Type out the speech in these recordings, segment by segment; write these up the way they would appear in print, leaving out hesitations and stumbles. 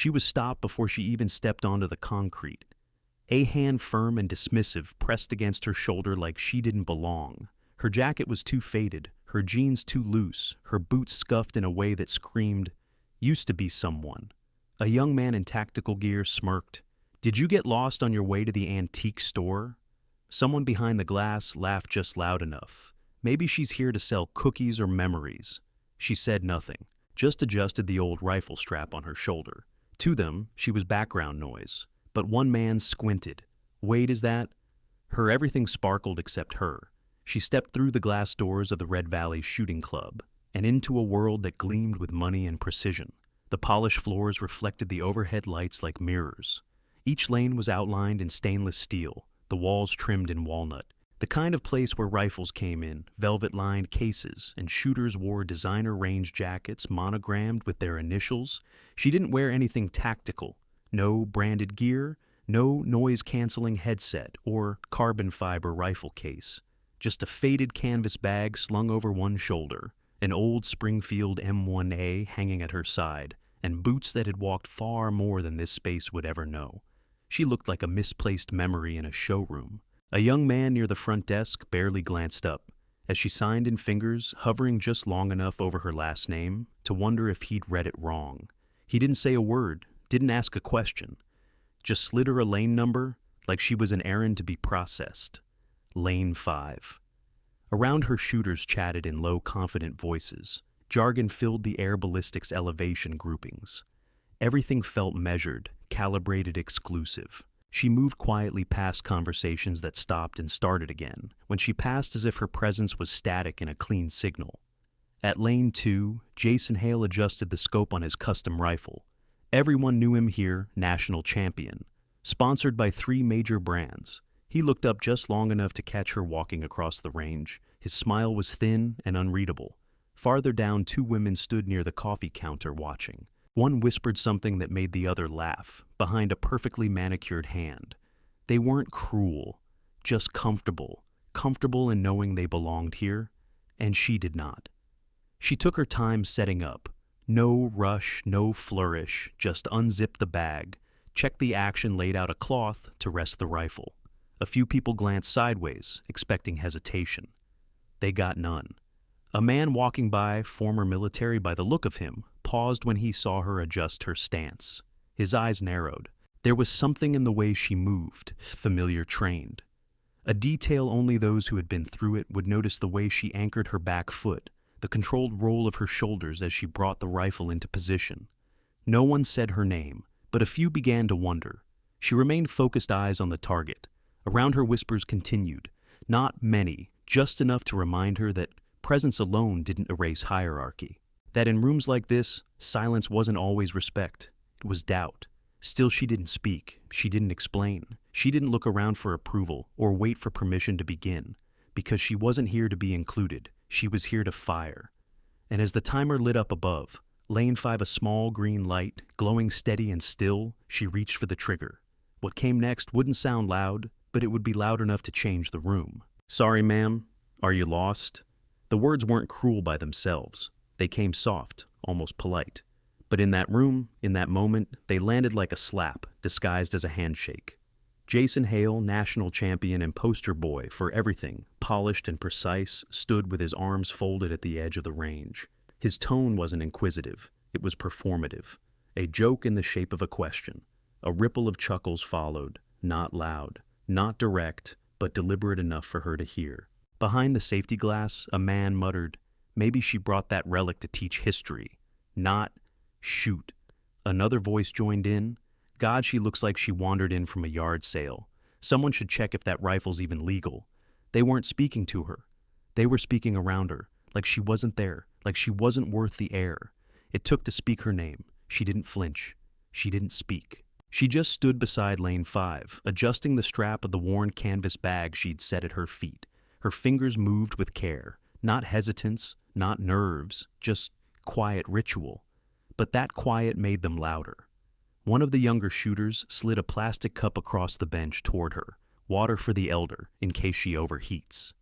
She was stopped before she even stepped onto the concrete. A hand firm and dismissive pressed against her shoulder like she didn't belong. Her jacket was too faded, her jeans too loose, her boots scuffed in a way that screamed, "Used to be someone." A young man in tactical gear smirked. "Did you get lost on your way to the antique store?" Someone behind the glass laughed just loud enough. "Maybe she's here to sell cookies or memories." She said nothing, just adjusted the old rifle strap on her shoulder. To them, she was background noise. But one man squinted. "Wade, is that?" Her everything sparkled except her. She stepped through the glass doors of the Red Valley Shooting Club and into a world that gleamed with money and precision. The polished floors reflected the overhead lights like mirrors. Each lane was outlined in stainless steel, the walls trimmed in walnut. The kind of place where rifles came in, velvet-lined cases, and shooters wore designer range jackets monogrammed with their initials. She didn't wear anything tactical. No branded gear, no noise-canceling headset or carbon fiber rifle case. Just a faded canvas bag slung over one shoulder, an old Springfield M1A hanging at her side, and boots that had walked far more than this space would ever know. She looked like a misplaced memory in a showroom. A young man near the front desk barely glanced up, as she signed in fingers, hovering just long enough over her last name to wonder if he'd read it wrong. He didn't say a word, didn't ask a question, just slid her a lane number like she was an errand to be processed. Lane 5. Around her, shooters chatted in low, confident voices. Jargon filled the air ballistics elevation groupings. Everything felt measured, calibrated, exclusive. She moved quietly past conversations that stopped and started again, when she passed as if her presence was static in a clean signal. At lane 2, Jason Hale adjusted the scope on his custom rifle. Everyone knew him here, national champion. Sponsored by 3 major brands. He looked up just long enough to catch her walking across the range. His smile was thin and unreadable. Farther down, 2 women stood near the coffee counter watching. One whispered something that made the other laugh, behind a perfectly manicured hand. They weren't cruel, just comfortable. Comfortable in knowing they belonged here, and she did not. She took her time setting up. No rush, no flourish, just unzipped the bag, checked the action, laid out a cloth to rest the rifle. A few people glanced sideways, expecting hesitation. They got none. A man walking by, former military by the look of him, paused when he saw her adjust her stance. His eyes narrowed. There was something in the way she moved, familiar, trained. A detail only those who had been through it would notice: the way she anchored her back foot, the controlled roll of her shoulders as she brought the rifle into position. No one said her name, but a few began to wonder. She remained focused, eyes on the target. Around her, whispers continued. Not many, just enough to remind her that presence alone didn't erase hierarchy. That in rooms like this, silence wasn't always respect. It was doubt. Still, she didn't speak. She didn't explain. She didn't look around for approval or wait for permission to begin. Because she wasn't here to be included. She was here to fire. And as the timer lit up above, lane 5, a small green light, glowing steady and still, she reached for the trigger. What came next wouldn't sound loud, but it would be loud enough to change the room. "Sorry, ma'am. Are you lost?" The words weren't cruel by themselves. They came soft, almost polite. But in that room, in that moment, they landed like a slap, disguised as a handshake. Jason Hale, national champion and poster boy for everything, polished and precise, stood with his arms folded at the edge of the range. His tone wasn't inquisitive. It was performative. A joke in the shape of a question. A ripple of chuckles followed, not loud, not direct, but deliberate enough for her to hear. Behind the safety glass, a man muttered, "Maybe she brought that relic to teach history, not shoot." Another voice joined in, "God, she looks like she wandered in from a yard sale. Someone should check if that rifle's even legal." They weren't speaking to her. They were speaking around her, like she wasn't there, like she wasn't worth the air. It took to speak her name. She didn't flinch. She didn't speak. She just stood beside lane 5, adjusting the strap of the worn canvas bag she'd set at her feet. Her fingers moved with care, not hesitance, not nerves, just quiet ritual. But that quiet made them louder. One of the younger shooters slid a plastic cup across the bench toward her, water for the elder in case she overheats.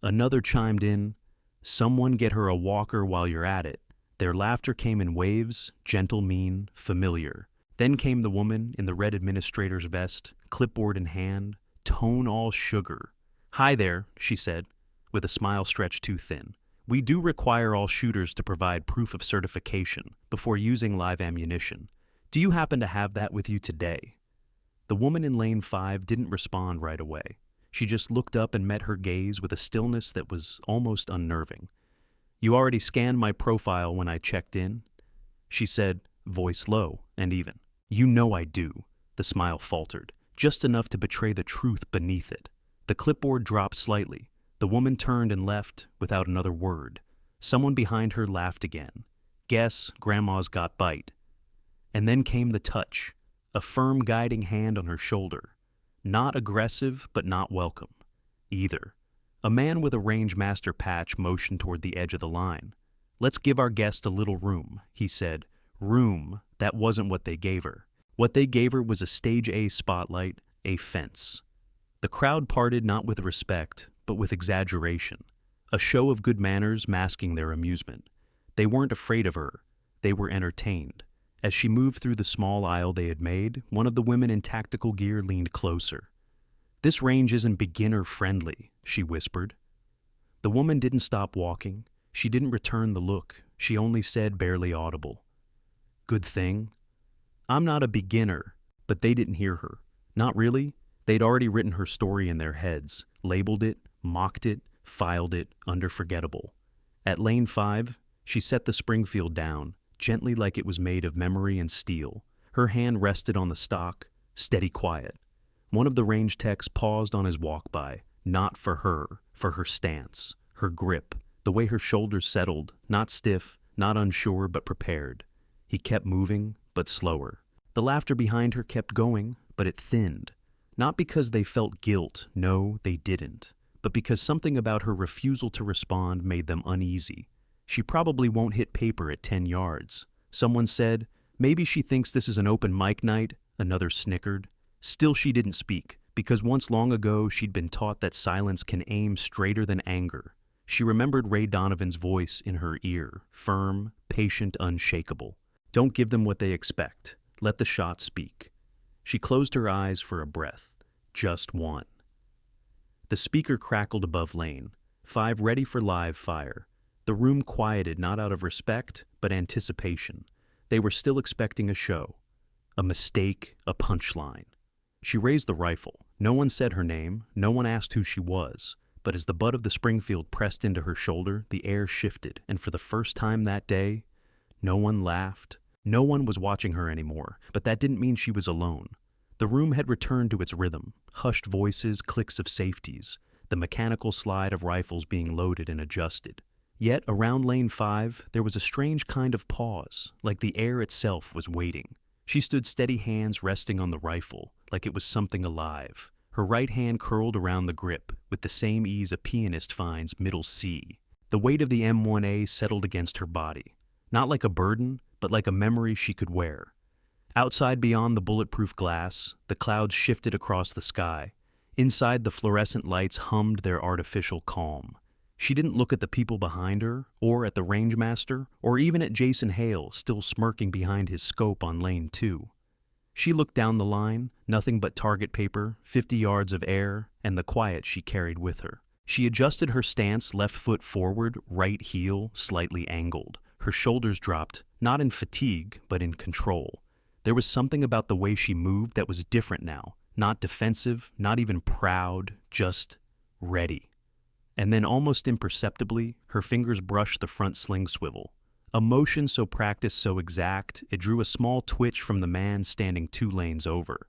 Another chimed in, "Someone get her a walker while you're at it." Their laughter came in waves, gentle, mean, familiar. Then came the woman in the red administrator's vest, clipboard in hand, tone all sugar. "Hi there," she said, with a smile stretched too thin. "We do require all shooters to provide proof of certification before using live ammunition. Do you happen to have that with you today?" The woman in lane 5 didn't respond right away. She just looked up and met her gaze with a stillness that was almost unnerving. "You already scanned my profile when I checked in?" she said, voice low and even. "You know I do," the smile faltered, just enough to betray the truth beneath it. The clipboard dropped slightly. The woman turned and left without another word. Someone behind her laughed again. "Guess Grandma's got bite." And then came the touch, a firm guiding hand on her shoulder. Not aggressive, but not welcome either. A man with a Rangemaster patch motioned toward the edge of the line. "Let's give our guest a little room," he said. Room, that wasn't what they gave her. What they gave her was a Stage A spotlight, a fence. The crowd parted not with respect, but with exaggeration, a show of good manners masking their amusement. They weren't afraid of her. They were entertained. As she moved through the small aisle they had made, one of the women in tactical gear leaned closer. "This range isn't beginner-friendly," she whispered. The woman didn't stop walking. She didn't return the look. She only said, barely audible, "Good thing." "I'm not a beginner," but they didn't hear her. Not really. They'd already written her story in their heads, labeled it, mocked it, filed it, under forgettable. At lane 5, she set the Springfield down, gently like it was made of memory and steel. Her hand rested on the stock, steady quiet. One of the range techs paused on his walk by, not for her stance, her grip, the way her shoulders settled, not stiff, not unsure, but prepared. He kept moving, but slower. The laughter behind her kept going, but it thinned. Not because they felt guilt, no, they didn't, but because something about her refusal to respond made them uneasy. "She probably won't hit paper at 10 yards. Someone said, "Maybe she thinks this is an open mic night," another snickered. Still she didn't speak, because once long ago she'd been taught that silence can aim straighter than anger. She remembered Ray Donovan's voice in her ear, firm, patient, unshakable. "Don't give them what they expect. Let the shot speak." She closed her eyes for a breath. Just one. The speaker crackled above lane 5, ready for live fire. The room quieted not out of respect, but anticipation. They were still expecting a show. A mistake, a punchline. She raised the rifle. No one said her name, no one asked who she was, but as the butt of the Springfield pressed into her shoulder, the air shifted, and for the first time that day, no one laughed. No one was watching her anymore, but that didn't mean she was alone. The room had returned to its rhythm, hushed voices, clicks of safeties, the mechanical slide of rifles being loaded and adjusted. Yet, around lane 5, there was a strange kind of pause, like the air itself was waiting. She stood steady, hands resting on the rifle, like it was something alive. Her right hand curled around the grip, with the same ease a pianist finds middle C. The weight of the M1A settled against her body, not like a burden, but like a memory she could wear. Outside beyond the bulletproof glass, the clouds shifted across the sky. Inside, the fluorescent lights hummed their artificial calm. She didn't look at the people behind her, or at the Rangemaster, or even at Jason Hale, still smirking behind his scope on lane 2. She looked down the line, nothing but target paper, 50 yards of air, and the quiet she carried with her. She adjusted her stance, left foot forward, right heel slightly angled. Her shoulders dropped, not in fatigue, but in control. There was something about the way she moved that was different now, not defensive, not even proud, just ready. And then almost imperceptibly, her fingers brushed the front sling swivel. A motion so practiced, so exact, it drew a small twitch from the man standing 2 lanes over.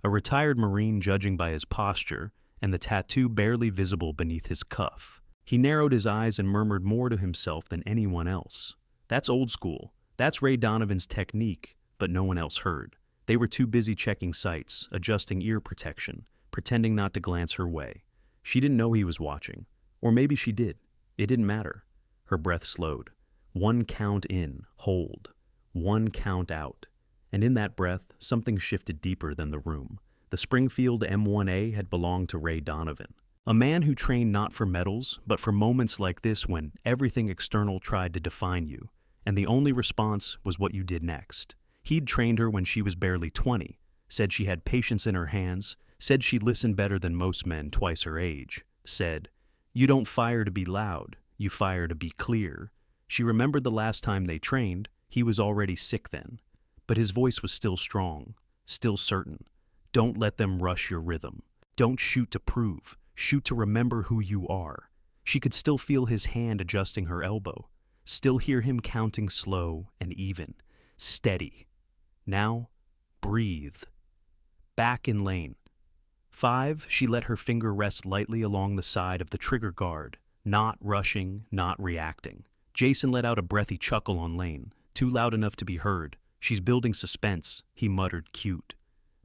A retired Marine judging by his posture, and the tattoo barely visible beneath his cuff. He narrowed his eyes and murmured more to himself than anyone else. That's old school. That's Ray Donovan's technique, but no one else heard. They were too busy checking sights, adjusting ear protection, pretending not to glance her way. She didn't know he was watching. Or maybe she did. It didn't matter. Her breath slowed. 1 count in, hold. 1 count out. And in that breath, something shifted deeper than the room. The Springfield M1A had belonged to Ray Donovan. A man who trained not for medals, but for moments like this when everything external tried to define you, and the only response was what you did next. He'd trained her when she was barely 20, said she had patience in her hands, said she listened better than most men twice her age, said, "You don't fire to be loud, you fire to be clear." She remembered the last time they trained. He was already sick then, but his voice was still strong, still certain. Don't let them rush your rhythm. Don't shoot to prove, shoot to remember who you are. She could still feel his hand adjusting her elbow, still hear him counting slow and even, steady. Now, breathe. Back in lane. 5, she let her finger rest lightly along the side of the trigger guard, not rushing, not reacting. Jason let out a breathy chuckle on lane, too loud enough to be heard. She's building suspense, he muttered, cute.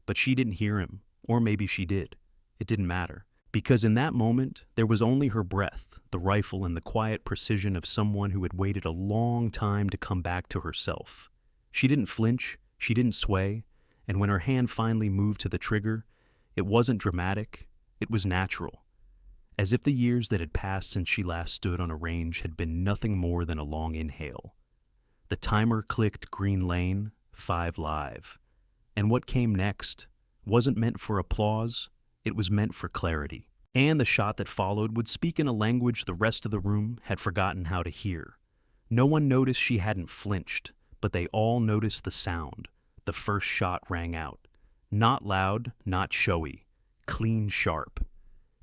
But she didn't hear him, or maybe she did. It didn't matter, because in that moment, there was only her breath, the rifle, and the quiet precision of someone who had waited a long time to come back to herself. She didn't flinch, she didn't sway, and when her hand finally moved to the trigger, it wasn't dramatic, it was natural. As if the years that had passed since she last stood on a range had been nothing more than a long inhale. The timer clicked green lane, 5 live. And what came next wasn't meant for applause, it was meant for clarity. And the shot that followed would speak in a language the rest of the room had forgotten how to hear. No one noticed she hadn't flinched, but they all noticed the sound. The first shot rang out. Not loud, not showy, clean sharp.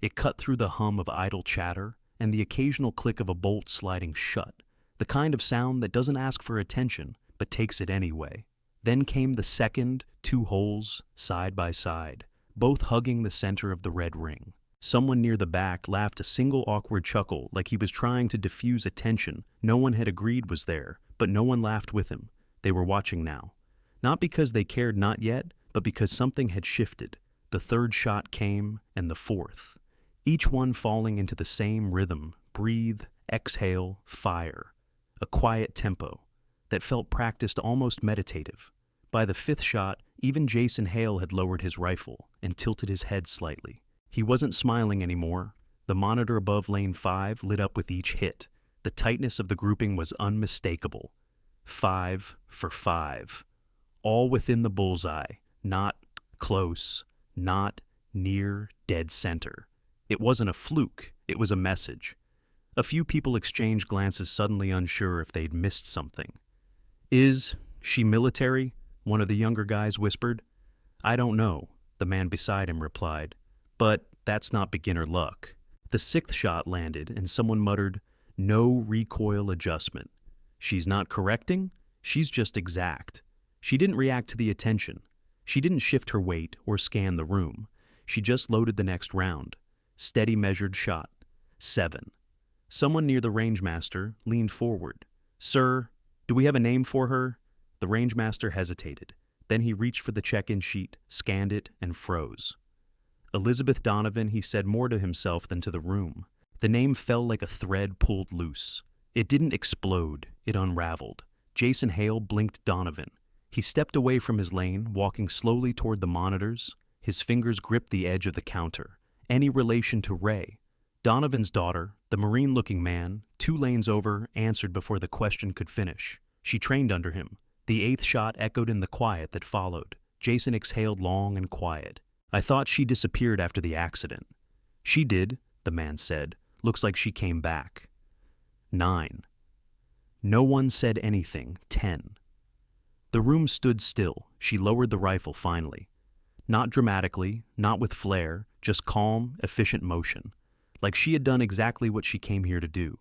It cut through the hum of idle chatter and the occasional click of a bolt sliding shut, the kind of sound that doesn't ask for attention, but takes it anyway. Then came the second, 2 holes, side by side, both hugging the center of the red ring. Someone near the back laughed a single awkward chuckle like he was trying to diffuse a tension no one had agreed was there, but no one laughed with him. They were watching now. Not because they cared not yet, but because something had shifted. The third shot came, and the fourth. Each one falling into the same rhythm, breathe, exhale, fire. A quiet tempo that felt practiced, almost meditative. By the 5th shot, even Jason Hale had lowered his rifle and tilted his head slightly. He wasn't smiling anymore. The monitor above lane 5 lit up with each hit. The tightness of the grouping was unmistakable. 5 for 5. All within the bullseye, not close, not near dead center. It wasn't a fluke, it was a message. A few people exchanged glances, suddenly unsure if they'd missed something. "Is she military?" one of the younger guys whispered. "I don't know," the man beside him replied. "But that's not beginner luck." The 6th shot landed, and someone muttered, "No recoil adjustment." She's not correcting, she's just exact. She didn't react to the attention. She didn't shift her weight or scan the room. She just loaded the next round. Steady measured shot. 7. Someone near the rangemaster leaned forward. "Sir, do we have a name for her?" The rangemaster hesitated. Then he reached for the check-in sheet, scanned it, and froze. "Elizabeth Donovan," he said, more to himself than to the room. The name fell like a thread pulled loose. It didn't explode, it unraveled. Jason Hale blinked Donovan. He stepped away from his lane, walking slowly toward the monitors. His fingers gripped the edge of the counter. Any relation to Ray? Donovan's daughter, the marine-looking man, 2 lanes over, answered before the question could finish. She trained under him. The 8th shot echoed in the quiet that followed. Jason exhaled long and quiet. "I thought she disappeared after the accident." "She did," the man said. "Looks like she came back." 9. No one said anything. 10. The room stood still. She lowered the rifle finally. Not dramatically, not with flair, just calm, efficient motion. Like she had done exactly what she came here to do.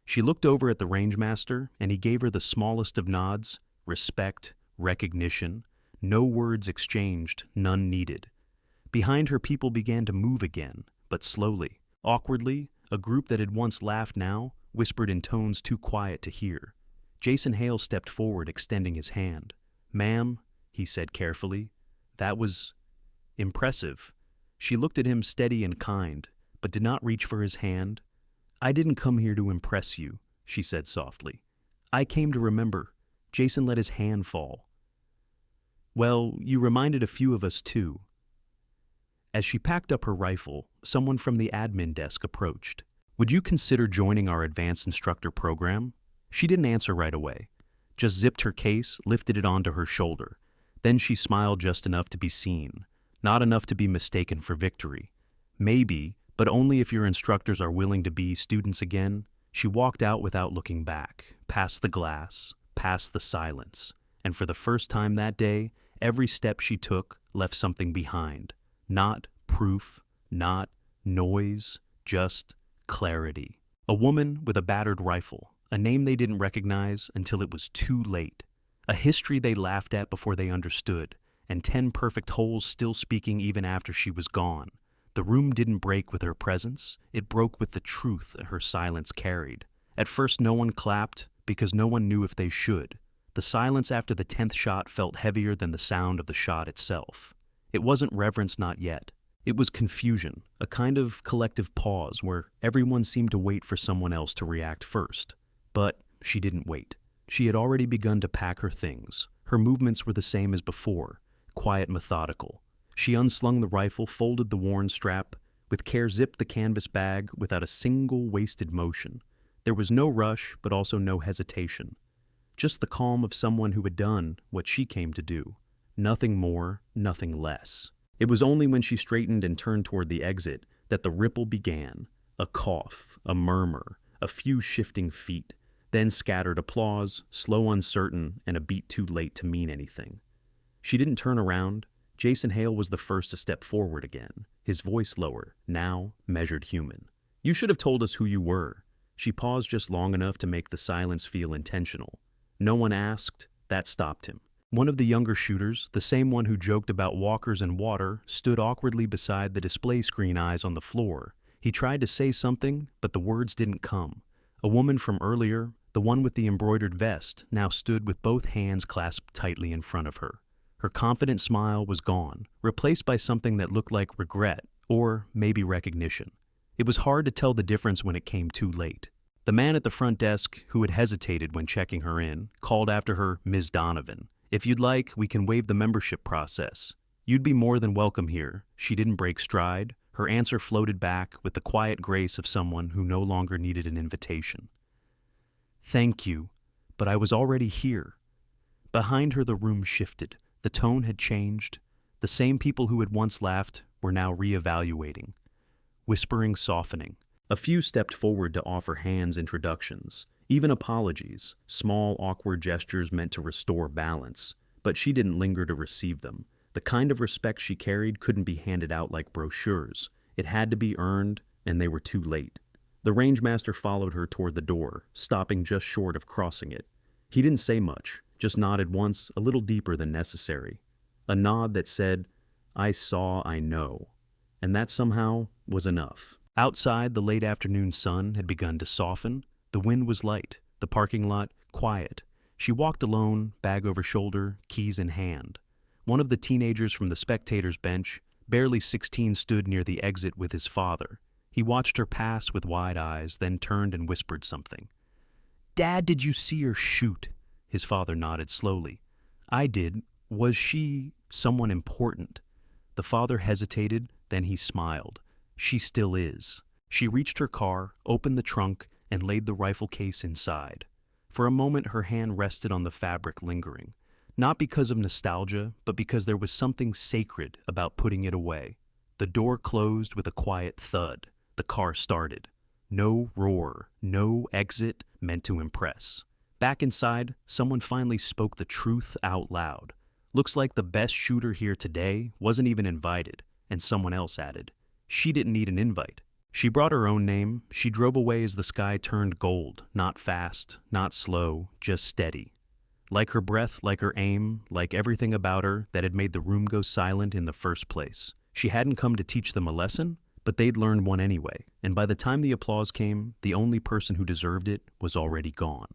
She looked over at the rangemaster, and he gave her the smallest of nods. Respect, recognition. No words exchanged, none needed. Behind her, people began to move again, but slowly. Awkwardly, a group that had once laughed now whispered in tones too quiet to hear. Jason Hale stepped forward, extending his hand. "Ma'am," he said carefully, "that was impressive." She looked at him, steady and kind, but did not reach for his hand. "I didn't come here to impress you," she said softly. "I came to remember." Jason let his hand fall. "Well, you reminded a few of us too." As she packed up her rifle, someone from the admin desk approached. "Would you consider joining our advanced instructor program?" She didn't answer right away. just zipped her case, lifted it onto her shoulder. Then she smiled just enough to be seen, not enough to be mistaken for victory. Maybe, but only if your instructors are willing to be students again. She walked out without looking back, past the glass, past the silence, and for the first time that day, every step she took left something behind. Not proof, not noise, just clarity. A woman with a battered rifle, a name they didn't recognize until it was too late. A history they laughed at before they understood, and 10 perfect holes still speaking even after she was gone. The room didn't break with her presence, it broke with the truth that her silence carried. At first no one clapped, because no one knew if they should. The silence after the 10th shot felt heavier than the sound of the shot itself. It wasn't reverence, not yet. It was confusion, a kind of collective pause where everyone seemed to wait for someone else to react first. But she didn't wait. She had already begun to pack her things. Her movements were the same as before, quiet, methodical. She unslung the rifle, folded the worn strap, with care zipped the canvas bag without a single wasted motion. There was no rush, but also no hesitation. Just the calm of someone who had done what she came to do. Nothing more, nothing less. It was only when she straightened and turned toward the exit that the ripple began. A cough, a murmur, a few shifting feet, then scattered applause, slow, uncertain, and a beat too late to mean anything. She didn't turn around. Jason Hale was the first to step forward again, his voice lower, now measured human. "You should have told us who you were." She paused just long enough to make the silence feel intentional. No one asked. That stopped him. One of the younger shooters, the same one who joked about walkers and water, stood awkwardly beside the display screen eyes on the floor. He tried to say something, but the words didn't come. A woman from earlier, the one with the embroidered vest, now stood with both hands clasped tightly in front of her. Her confident smile was gone, replaced by something that looked like regret, or maybe recognition. It was hard to tell the difference when it came too late. The man at the front desk, who had hesitated when checking her in, called after her, "Ms. Donovan. If you'd like, we can waive the membership process. You'd be more than welcome here." She didn't break stride. Her answer floated back with the quiet grace of someone who no longer needed an invitation. "Thank you, but I was already here." Behind her the room shifted. The tone had changed. The same people who had once laughed were now reevaluating. Whispering, softening. A few stepped forward to offer hands introductions, even apologies, small, awkward gestures meant to restore balance. But she didn't linger to receive them. The kind of respect she carried couldn't be handed out like brochures. It had to be earned, and they were too late. The rangemaster followed her toward the door, stopping just short of crossing it. He didn't say much, just nodded once, a little deeper than necessary. A nod that said, "I saw, I know." And that somehow was enough. Outside, the late afternoon sun had begun to soften. The wind was light, the parking lot quiet. She walked alone, bag over shoulder, keys in hand. One of the teenagers from the spectators' bench, barely 16, stood near the exit with his father. He watched her pass with wide eyes, then turned and whispered something. "Dad, did you see her shoot?" His father nodded slowly. "I did. Was she someone important?" The father hesitated, then he smiled. "She still is." She reached her car, opened the trunk, and laid the rifle case inside. For a moment her hand rested on the fabric, lingering. Not because of nostalgia, but because there was something sacred about putting it away. The door closed with a quiet thud. The car started. No roar, no exit meant to impress. Back inside, someone finally spoke the truth out loud. "Looks like the best shooter here today wasn't even invited," and someone else added, "She didn't need an invite." She brought her own name. She drove away as the sky turned gold, not fast, not slow, just steady. Like her breath, like her aim, like everything about her that had made the room go silent in the first place. She hadn't come to teach them a lesson, but they'd learned one anyway, and by the time the applause came, the only person who deserved it was already gone.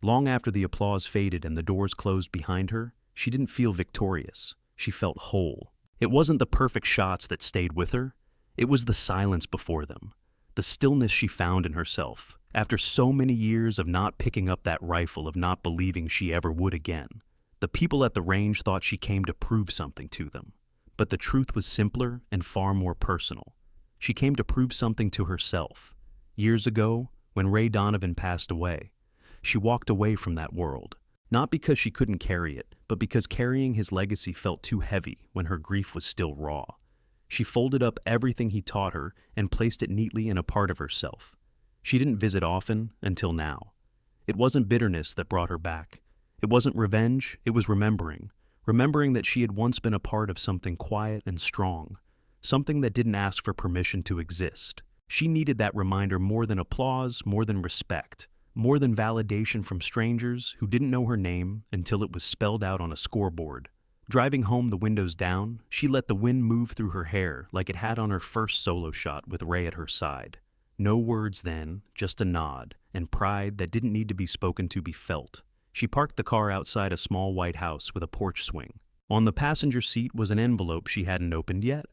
Long after the applause faded and the doors closed behind her, she didn't feel victorious. She felt whole. It wasn't the perfect shots that stayed with her. It was the silence before them, the stillness she found in herself, after so many years of not picking up that rifle, of not believing she ever would again. The people at the range thought she came to prove something to them, but the truth was simpler and far more personal. She came to prove something to herself. Years ago, when Ray Donovan passed away, she walked away from that world. Not because she couldn't carry it, but because carrying his legacy felt too heavy when her grief was still raw. She folded up everything he taught her and placed it neatly in a part of herself. She didn't visit often until now. It wasn't bitterness that brought her back. It wasn't revenge, it was remembering. Remembering that she had once been a part of something quiet and strong. Something that didn't ask for permission to exist. She needed that reminder more than applause, more than respect, more than validation from strangers who didn't know her name until it was spelled out on a scoreboard. Driving home the windows down, she let the wind move through her hair like it had on her first solo shot with Ray at her side. No words then, just a nod, and pride that didn't need to be spoken to be felt. She parked the car outside a small white house with a porch swing. On the passenger seat was an envelope she hadn't opened yet.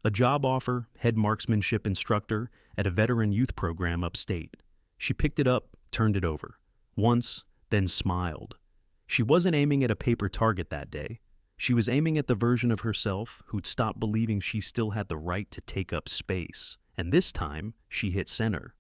A job offer, head marksmanship instructor at a veteran youth program upstate. She picked it up, turned it over. Once, then smiled. She wasn't aiming at a paper target that day. She was aiming at the version of herself who'd stopped believing she still had the right to take up space. And this time, she hit center.